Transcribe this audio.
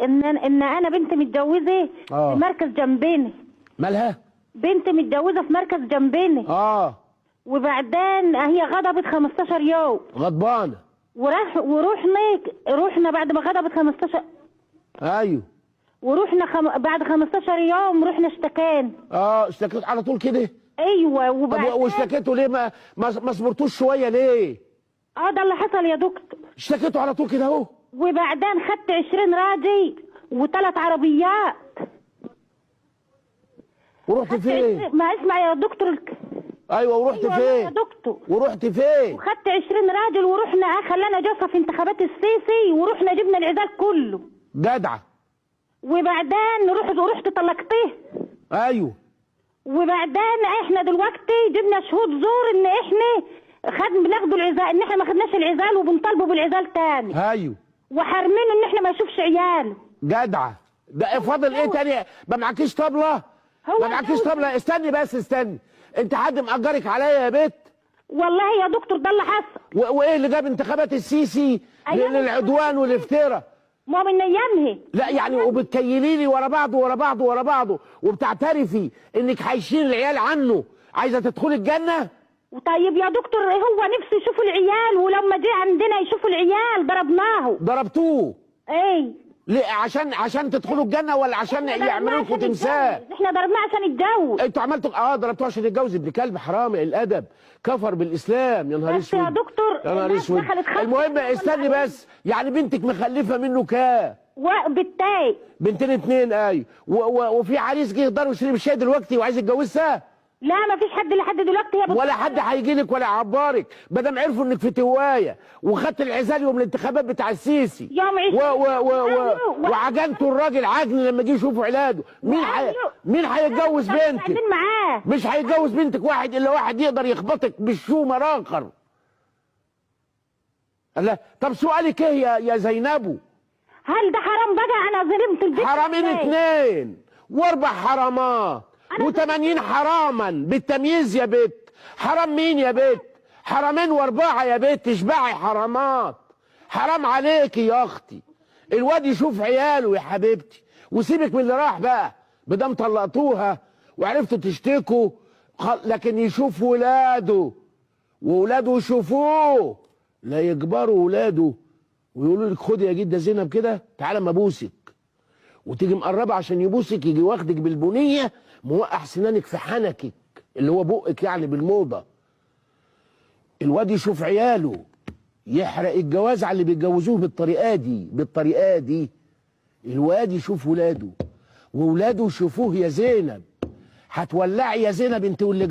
ان انا بنت متجوزه في مركز جنبنا. مالها؟ بنت متجوزه في مركز جنبنا. وبعدين هي غضبت 15 يوم. غضبانه. ورحنا بعد ما غضبت 15. ايوه. ورحنا بعد 15 يوم رحنا اشتكينا. اشتكيت على طول كده؟ ايوه. وبعدين واشتكيتوا ليه؟ ما صبرتوش شويه ليه؟ ده اللي حصل يا دكتور. اشتكيتوا على طول كده اهو. وبعدين خدت 20 راجل و3 عربيات. ورحت فين؟ ما اسمع يا دكتور. ايوه ورحت فين؟ يا دكتور. ورحت فين؟ وخدت 20 راجل ورحنا خلانا جوزها في انتخابات السيسي ورحنا جبنا العزال كله. جدعه. وبعدين رحت طلقتيه. ايوه. وبعدين احنا دلوقتي جبنا شهود زور ان احنا بناخدوا العزال، ان احنا ما خدناش العزال وبنطالبوا بالعزال تاني. ايوه. وحارمينه ان احنا ما يشوفش عياله. جدعه. ده فاضل ايه تاني؟ ما معكيش طبله؟ ما معكيش طبله؟ استني بس استني. انت حد مأجرك عليا يا بت؟ والله يا دكتور ده اللي حصل. وايه اللي جاب انتخابات السيسي للعدوان والافتراء؟ ما من ايامها. لا يعني وبتكيلي لي ورا بعضه وبتعترفي انك هيشيل العيال عنه، عايزه تدخلي الجنه؟ طيب يا دكتور هو نفسه يشوفوا العيال، ولما جه عندنا يشوفوا العيال ضربتوه؟ ايه ليه؟ عشان تدخلوا الجنه ولا عشان يعملوا لكم تمثال؟ احنا ضربناه عشان يتجوز. انتوا عملتوا ضربتوه عشان يتجوز؟ ابن كلب حرامي الادب، كفر بالاسلام. يا نهار اسود يا دكتور. يا نهار اسود. المهم استني بس، يعني بنتك مخلفه منه كام؟ بنتين. بنتين 2. ايوه. وفي عريس جه يقدر يشرب الشاي دلوقتي وعايز يتجوزها؟ لا ما فيش حد لحد دلوقتي. ولا حد هيجي لك ولا يعبرك ما دام عرفوا انك في توايه وخدت العزال يوم الانتخابات بتاع السيسي. وعجنتوا الراجل عجن لما جه يشوفوا علاده. مين هيتجوز بنتك؟ مش هيتجوز بنتك واحد الا واحد يقدر يخبطك بالشومه اخر. الله. طب سؤالك ايه يا زينبو؟ هل ده حرام بقى؟ انا ظلمت البنت. حرامين 2 و4 حرامات و80 حراما بالتمييز يا بت. حرام مين يا بت؟ حرامين و4 يا بت. اشبعي حرامات. حرام عليكي يا اختي. الواد يشوف عياله يا حبيبتي. وسيبك من اللي راح بقى، بدام طلقتوها وعرفتوا تشتكوا، لكن يشوف ولاده وولاده يشوفوه، لا يجبروا ولاده ويقولوا لك خدي يا جده زينب كده تعالى اما ابوسك، وتيجي مقربه عشان يبوسك يجي واخدك بالبنيه موقع سنانك في حنكك اللي هو بقك يعني بالموضه. الواد يشوف عياله يحرق الجواز على اللي بيتجوزوه بالطريقه دي. الواد يشوف ولاده وولاده يشوفوه. يا زينب هتولعي يا زينب انت واللي